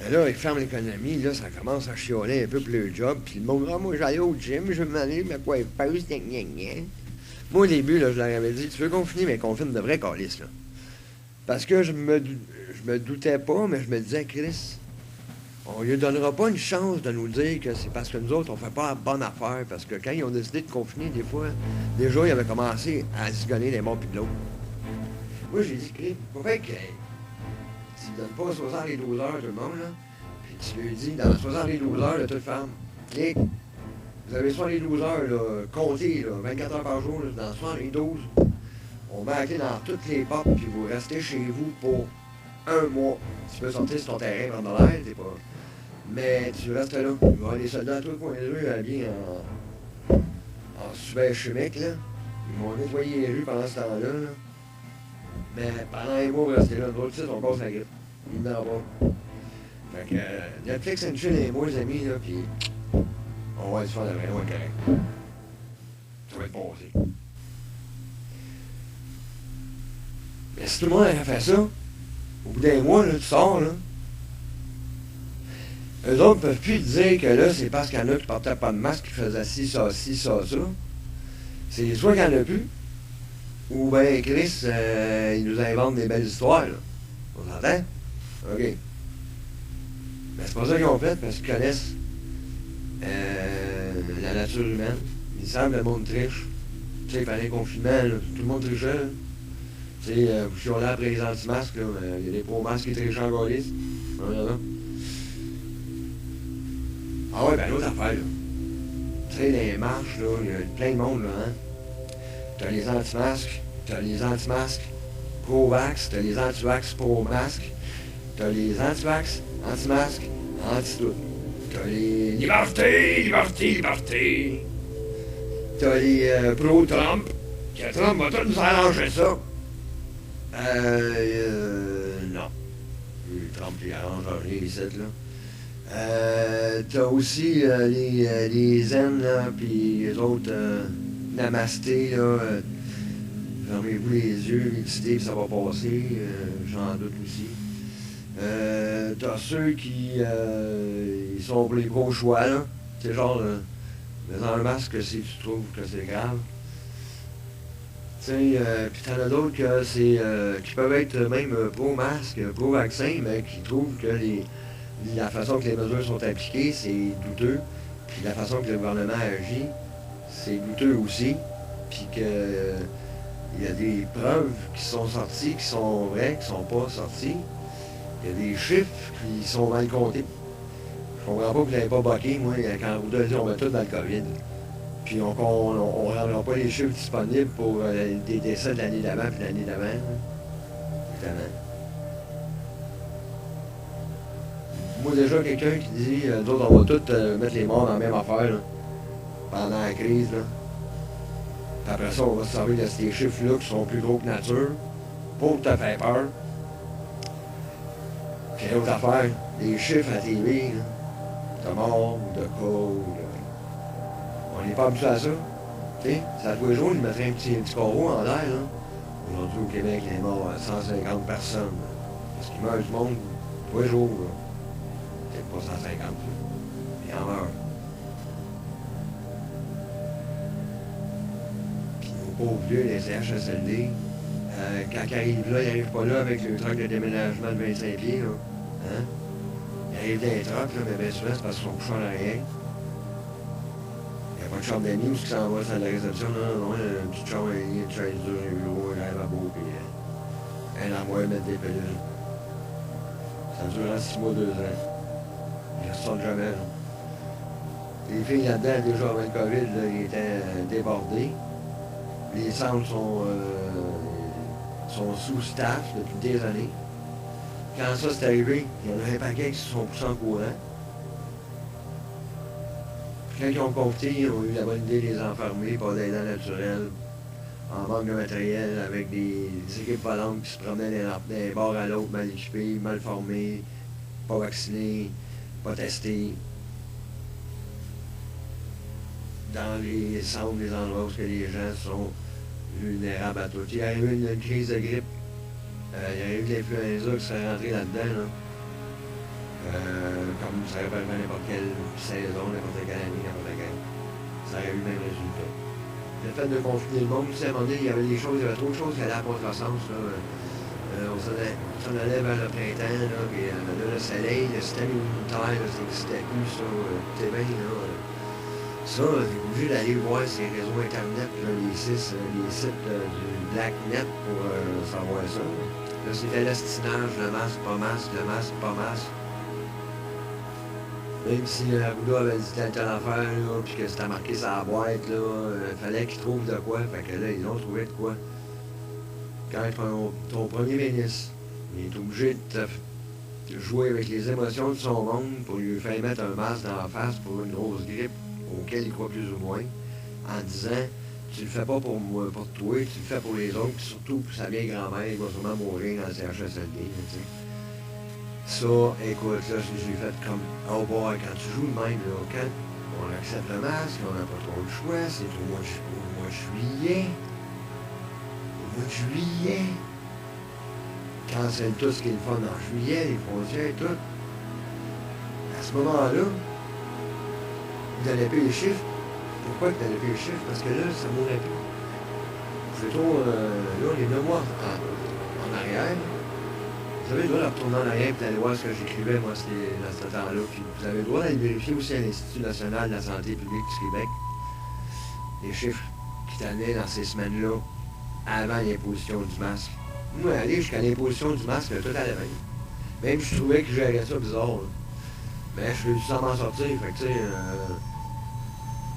Et là, ils ferment l'économie, là, ça commence à chialer un peu pour le job, puis le monde, ah, moi, j'allais au gym, je vais m'en aller, mais quoi, il passe, gna, gna, gna. Moi, au début, là, je leur avais dit, tu veux confiner, mais confine de vrais calices, là. Parce que je me doutais pas, mais je me disais, Chris, on lui donnera pas une chance de nous dire que c'est parce que nous autres, on fait pas la bonne affaire. Parce que quand ils ont décidé de confiner, des fois, déjà, ils avaient commencé à zigonner les morts puis de l'autre. Moi, j'ai dit, Chris, pourquoi que tu ne donnes pas 72 heures tout le monde, là, puis tu lui dis, dans 72 heures, de toute femme, clique, vous avez 72 heures, là, comptez, là, 24 heures par jour, là, dans 72, on met la clé dans toutes les portes, puis vous restez chez vous pour un mois. Tu peux sortir sur ton terrain prendre de l'air, t'es pas. Mais tu restes là. Il va y avoir des soldats à tout le coin de rue habillés en super chimique, là. Ils vont nettoyer les rues pendant ce temps-là, là. Mais pendant un mois, vous restez là. D'autres sites, on passe la grippe. Il n'en pas. Fait que Netflix and chill et moi, les amis, là, pis on va se faire de vraiment correct. Ça va être passé. Mais si tout le monde avait fait ça, au bout d'un mois, là, tu sors, là. Eux autres ne peuvent plus dire que là, c'est parce qu'il y en a qui portaient pas de masque, qui faisaient ci, ça. C'est soit qu'il n'y en a plus, ou bien Chris, il nous invente des belles histoires, là. On s'entend? OK. Mais c'est pas ça qu'ils ont fait, parce qu'ils connaissent la nature humaine. Ils savent que le monde triche. Tu sais, pendant le confinement, là, tout le monde trichait, là. Tu sais, vous chiolez après les anti-masques, là, il y a des pro-masques qui trichent en gaulliste. Ah ouais, ben l'autre affaire, là. Tu sais, les marches, là, il y a plein de monde, là, hein. T'as les anti-masques pro-vax, t'as les anti-vax pro-masques, t'as les anti-vax, anti-masques, anti-tout. T'as les liberté. T'as les pro-Trump, que Trump va tout nous arranger ça. Non. Trump, il arrange rien ici, là. T'as aussi les zen, là, pis les autres namasté, là. Fermez-vous les yeux, méditez, pis ça va passer. J'en doute aussi. T'as ceux qui ils sont pour les gros choix, là. C'est genre, mets en le masque si tu trouves que c'est grave. Tu sais, pis t'en as d'autres que c'est, qui peuvent être même pro-masque, pro-vaccin, mais qui trouvent que la façon que les mesures sont appliquées, c'est douteux. Puis la façon que le gouvernement agit, c'est douteux aussi. Puis que il y a des preuves qui sont sorties, qui sont vraies, qui sont pas sorties. Il y a des chiffres qui sont mal comptés. Je comprends pas que vous n'avez pas boqué, moi, quand vous devez dire on met tout dans le COVID. Puis on ne rendra pas les chiffres disponibles pour des décès de l'année d'avant puis l'année d'avant. Évidemment. Moi, déjà, quelqu'un qui dit, nous autres, on va tous mettre les morts dans la même affaire, là, pendant la crise, là. Puis après ça, on va se servir de ces chiffres-là qui sont plus gros que nature, pour te faire peur. Puis l'autre affaire, les chiffres à TV, là, de mort, ou de cas, on n'est pas habitué à ça. Tu sais, ça tous les jours, ils mettraient un petit carreau en l'air, là. Aujourd'hui, au Québec, il est mort à 150 personnes. Parce qu'il meurt du monde tous les jours, là. Peut-être pas 150, il en meurt. Puis nos pauvres vieux, les CHSLD, quand ils arrivent là, ils n'arrivent pas là avec le truck de déménagement de 25 pieds, là. Hein? Ils arrivent dans les trucks, là, mais bien souvent, c'est parce qu'ils sont couchés en arrière. Il n'y a pas de chambre d'amis où ils s'en vont à la réception, non, une petite chambre, une chaise dure, un bureau, un lavabo, puis un armoire, mettre des pilules. Ça dure 6 mois, 2 ans. Ils ne ressortent jamais. Là. Les filles là-dedans, déjà avant le COVID, là, ils étaient débordés. Les centres sont sous-staff depuis des années. Quand ça s'est arrivé, il y en a un paquet qui se sont poussés en courant. Puis quand ils ont compté, ils ont eu la bonne idée de les enfermer, pas d'aidants naturels, en manque de matériel, avec des équipes volantes qui se promenaient d'un bord à l'autre, mal équipés, mal formés, pas vaccinés, pas testés. Dans les centres, les endroits où les gens sont vulnérables à tout. Il arrive une crise de grippe, il arrive l'influenza qui serait rentré là-dedans. Là. Comme ça aurait pu arriver à n'importe quelle saison, n'importe quelle année, n'importe quelle. Ça aurait eu le même résultat. Le fait de confiner le monde, tu sais, à un moment donné, il y avait des choses, il y avait trop de choses qui allaient à contresens. Là. On s'en allait vers le printemps, là, puis là, le soleil, le système immunitaire, là, ça n'existait plus, ça. T'es bien, là. Ça, t'es obligé d'aller voir ces réseaux Internet, là, les sites du BlackNet pour savoir ça. Là, c'était l'estinage, le masque, pas masque, le masque, pas masque. Même si Arruda avait dit telle affaire, là, puis que c'était marqué sur la boîte, là, fallait qu'ils trouvent de quoi. Fait que là, ils ont trouvé de quoi. Quand ton premier ministre, il est obligé de jouer avec les émotions de son monde pour lui faire mettre un masque dans la face pour une grosse grippe auquel il croit plus ou moins, en disant tu le fais pas pour moi, pour toi, tu le fais pour les autres, puis surtout pour sa vieille grand-mère, il va sûrement mourir dans le CHSLD. Ça, écoute, là, j'ai fait comme oh boy, quand tu joues de même, là, quand on accepte le masque, on n'a pas trop le choix, c'est au mois de juillet. Au mois de juillet. Cancelle tout ce qui est le fun en juillet, les frontières, tout. À ce moment-là, vous n'allez pas les chiffres. Pourquoi vous n'allez pas les chiffres? Parce que là, ça ne mourrait plus. Plutôt, là, on est 9 mois en arrière. Vous avez le droit de retourner en arrière et d'aller voir ce que j'écrivais, moi, dans ce temps-là. Puis vous avez le droit d'aller vérifier aussi à l'Institut national de la santé publique du Québec les chiffres qui t'amenaient dans ces semaines-là avant l'imposition du masque. Moi, aller jusqu'à l'imposition du masque, tout allait bien. Même si je trouvais que j'aurais ça bizarre. Là. Mais je suis sans m'en sortir. Fait que, tu sais,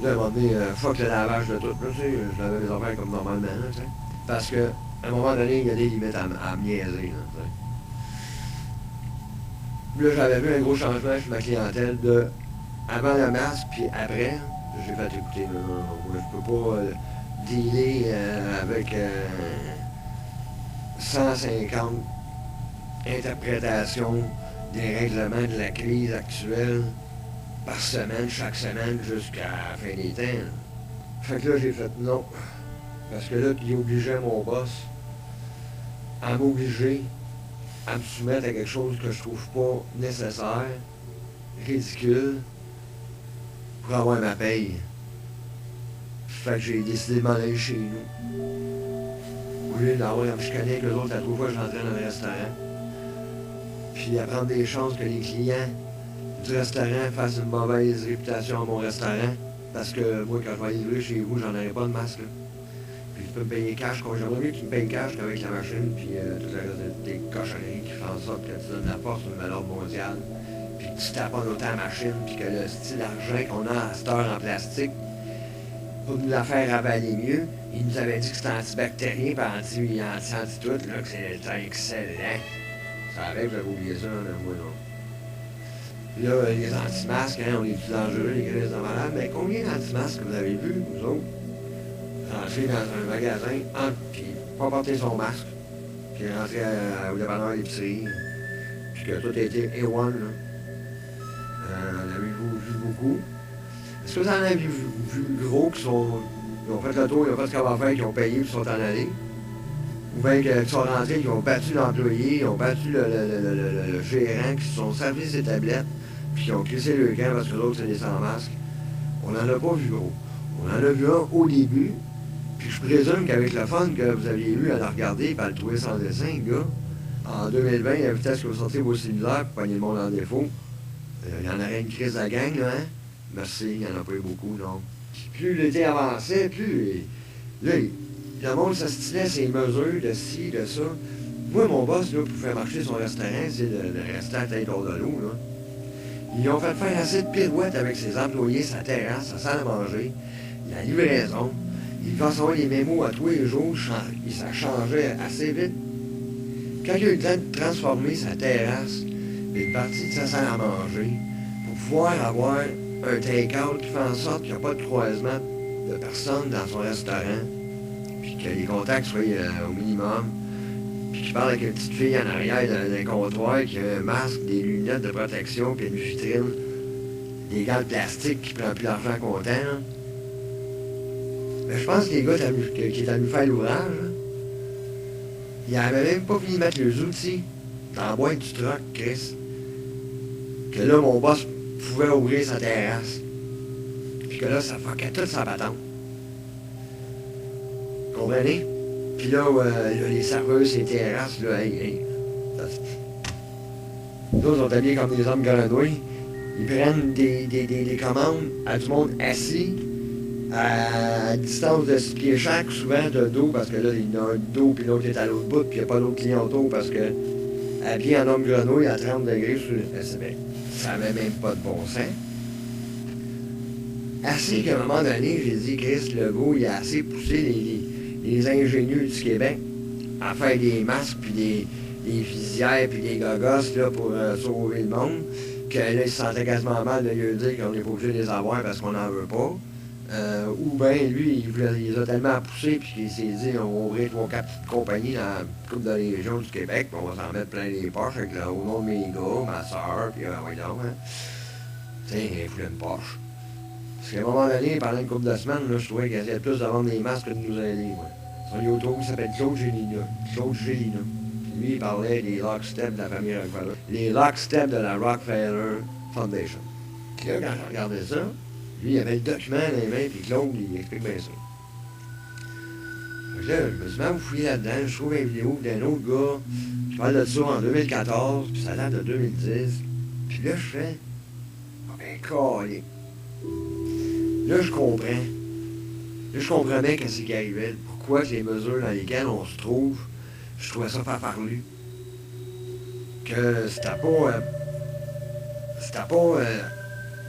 là, à un moment donné, fuck le lavage de tout. Là, tu sais, je lavais mes affaires comme normalement. Là, tu sais. Parce qu'à un moment donné, il y a des limites à me niaiser. Là, là, j'avais vu un gros changement chez ma clientèle de avant le masque, puis après. J'ai fait écouter, je peux pas dealer avec 150 interprétations des règlements de la crise actuelle par semaine, chaque semaine, jusqu'à la fin des temps. Fait que là, j'ai fait non. Parce que là, il obligeait mon boss à m'obliger à me soumettre à quelque chose que je trouve pas nécessaire, ridicule, pour avoir ma paye. Fait que j'ai décidé de m'en aller chez nous. Au lieu d'avoir à me chicaner avec eux autres à 3 fois que j'entrais dans le restaurant. Puis à prendre des chances que les clients du restaurant fassent une mauvaise réputation à mon restaurant. Parce que moi, quand je vais aller livrer chez vous, j'en aurai pas de masque. Là. Puis tu peux me payer cash. J'aimerais mieux que tu me payes cash qu'avec la machine. Puis tout le reste des cochonneries qui font en sorte que tu donnes la force au nouvel ordre mondial. Puis que tu tapes en autant la machine. Puis que le style d'argent qu'on a à cette heure en plastique, pour nous la faire avaler mieux, il nous avait dit que c'était antibactérien et anti-tout, là, que c'était excellent. Ça savais que j'avais oublié ça, là, moi non. Puis là, les anti-masques, hein, on est plus dangereux, les crises de malades. Mais combien d'anti-masques vous avez vu, vous autres, rentrer dans un magasin, puis pas porter son masque, puis rentrer au dépanneur à l'épicerie, puis que tout a été A1, là. Avez-vous vu beaucoup? Est-ce que vous en avez vu gros qui sont. Ils ont fait le tour, ils ont fait ce qu'on va faire, qui ont payé, qui sont en allés? Ou bien qui sont rentrés, qui ont battu l'employé, ils ont battu le gérant, qui se sont servis ses tablettes, puis qui ont crissé le camp parce que l'autre, c'est des sans-masques. On n'en a pas vu gros. On en a vu un au début, puis je présume qu'avec le fun que vous aviez eu à le regarder et à le trouver sans dessin, gars, en 2020, à la vitesse que vous sortez vos cellulaires pour pogner le monde en défaut, il y en aurait une crise à gang, là, hein? Merci, il n'y en a pas eu beaucoup, non. Plus l'été avançait, plus. Là, le monde s'astinait ses mesures de ci, de ça. Moi, mon boss, là, pour faire marcher son restaurant, c'est le restaurant tête hors de l'eau, là. Ils ont fait faire assez de pirouettes avec ses employés, sa terrasse, sa salle à manger, la livraison. Ils faisaient recevoir les mémos à tous les jours, ça changeait assez vite. Quand il a eu le temps de transformer sa terrasse, une partie de sa salle à manger, pour pouvoir avoir un take-out qui fait en sorte qu'il n'y a pas de croisement de personnes dans son restaurant, puis que les contacts soient au minimum, puis qu'il parle avec une petite fille en arrière d'un comptoir qui a un masque, des lunettes de protection, puis une vitrine, des gants de plastique qui ne prennent plus l'argent comptant. Là. Mais je pense que les gars qui étaient venus faire l'ouvrage, ils n'avaient même pas fini de mettre les outils dans la boîte du truck, Chris. que là, mon boss pouvait ouvrir sa terrasse. Puis que là, ça fuckait toute sa patente. Comprenez? Puis là, les serveuses, les terrasses, là, nous autres, sont habillés comme des hommes grenouilles. Ils prennent des commandes à du monde assis, à distance de 6 pieds chaque, souvent de dos, parce que là, il y en a un dos, puis l'autre est à l'autre bout, puis il n'y a pas d'autre client autour, parce que habillé en homme grenouille à 30 degrés, ça n'avait même pas de bon sens. Assez qu'à un moment donné, j'ai dit, Chris Legault, il a assez poussé les ingénieux du Québec à faire des masques, puis des visières, puis des gogosses là, pour sauver le monde, que là, il se sentait quasiment mal de lui dire qu'on n'est pas obligé de les avoir parce qu'on n'en veut pas. Ou bien, lui, il les a tellement poussés, puis qu'il s'est dit, on va ouvrir 3-4 petites compagnies dans la coupe de région du Québec, puis on va s'en mettre plein les poches avec au nom de mes gars, ma soeur, puis ouais, donc, hein. Tu sais, il voulait une poche. Parce qu'à un moment donné, pendant une couple de semaines, là, je trouvais qu'il essayait plus de vendre des masques que de nous aider. Ouais. Son YouTube s'appelle Claude Gélina. Claude Gélina. Puis lui, il parlait des locksteps de la famille Rockefeller. Les locksteps de la Rockefeller Foundation. Puis là, quand je regardais ça, lui, il avait le document dans les mains, puis Claude, il explique bien ça. Fait que là, je me suis même fouillé là-dedans, je trouve une vidéo d'un autre gars qui parle de ça en 2014, puis ça date de 2010. Puis là, je fais, ah ben, calé. Là, je comprends. Là, je comprenais qu'est-ce qui arrivait. Pourquoi les mesures dans lesquelles on se trouve, je trouvais ça farfelu. Que c'était pas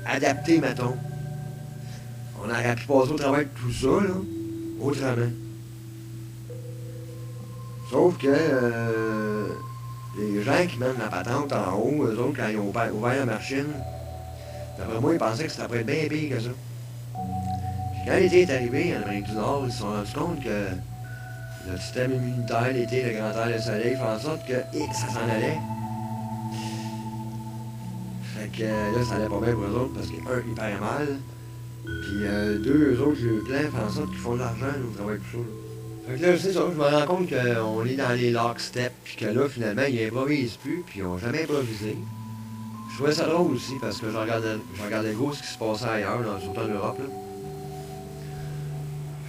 adapté, mettons. On aurait pu passer au travers de tout ça, là, autrement. Sauf que les gens qui mènent la patente en haut, eux autres, quand ils ont ouvert la machine, d'après moi, ils pensaient que c'était après bien pire que ça. Puis quand l'été est arrivé en Amérique du Nord, ils se sont rendus compte que le système immunitaire, l'été, le grand air, le soleil, fait en sorte que ça s'en allait. Fait que là, ça allait pas bien pour eux autres parce que, un, ils paient mal, puis deux, eux autres, le plan fait en sorte qu'ils font de l'argent au travail tout ça. Là. Fait que là, c'est ça, je me rends compte qu'on est dans les locksteps, puis que là, finalement, ils improvisent plus, puis ils n'ont jamais improvisé. Je trouvais ça drôle aussi parce que je regardais gros ce qui se passait ailleurs, surtout en Europe. Là.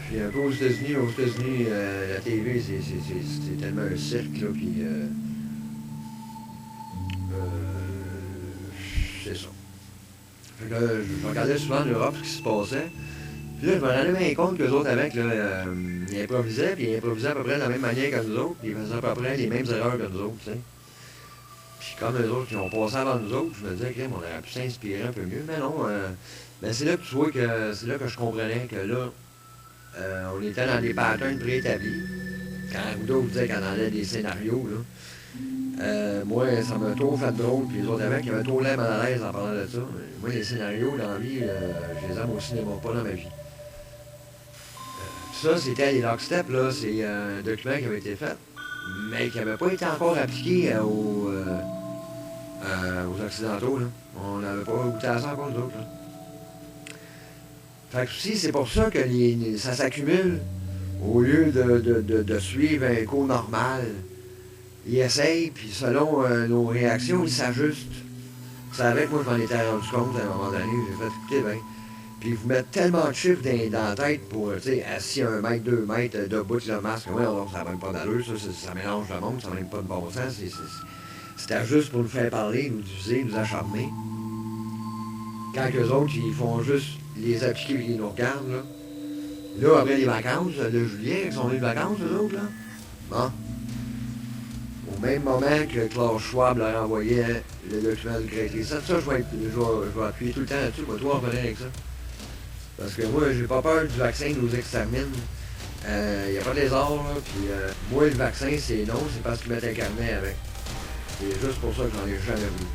Puis un peu aux États-Unis, la TV, c'est tellement un cirque, là, puis c'est ça. Fait que là, je regardais souvent en Europe ce qui se passait. Puis là, je me rendais bien compte qu'eux autres, avec, là, ils improvisaient, puis ils improvisaient à peu près de la même manière que nous autres, puis ils faisaient à peu près les mêmes erreurs que nous autres, tu sais. Puis comme eux autres, qui ont passé avant nous autres, je me disais, on aurait pu s'inspirer un peu mieux, mais non. Ben c'est là que tu vois que c'est là que je comprenais que là, on était dans des patterns préétablis. Quand Arruda vous disait qu'on allait des scénarios, là, moi, ça m'a trop fait drôle, puis les autres avec, ils avaient trop l'air mal à l'aise en parlant de ça. Moi, les scénarios dans la vie, je les aime au cinéma, pas dans ma vie. Ça, c'était les locksteps, là, c'est un document qui avait été fait, mais qui n'avait pas été encore appliqué aux Occidentaux, là. On n'avait pas goûté à ça encore, nous autres, là. Fait que aussi, c'est pour ça que ça s'accumule au lieu de suivre un cours normal. Ils essayent, puis selon nos réactions, ils s'ajustent. Vous savez que moi, je m'en étais rendu compte à un moment donné, j'ai fait écouter bien. Puis ils vous mettent tellement de chiffres dans la tête pour, tu sais, assis 1 mètre, 2 mètres, debout de le masque. Ouais, alors, ça n'a même pas d'allure, ça mélange le monde, ça n'a même pas de bon sens. C'était juste pour nous faire parler, nous diviser, nous acharner. Quand eux autres, ils font juste les appliquer et ils nous regardent, là. Là, après les vacances de juillet, ils sont venus de vacances, eux autres, là. Bon. Au même moment que Klaus Schwab leur envoyait le document du Great Reset, ça, je vais appuyer tout le temps là-dessus, je vais tout revenir avec ça. Parce que moi, j'ai pas peur du vaccin nous extermine. Il n'y a pas de lézard, là, puis moi, le vaccin, c'est non, c'est parce qu'ils mettent un carnet avec. C'est juste pour ça que j'en ai jamais voulu.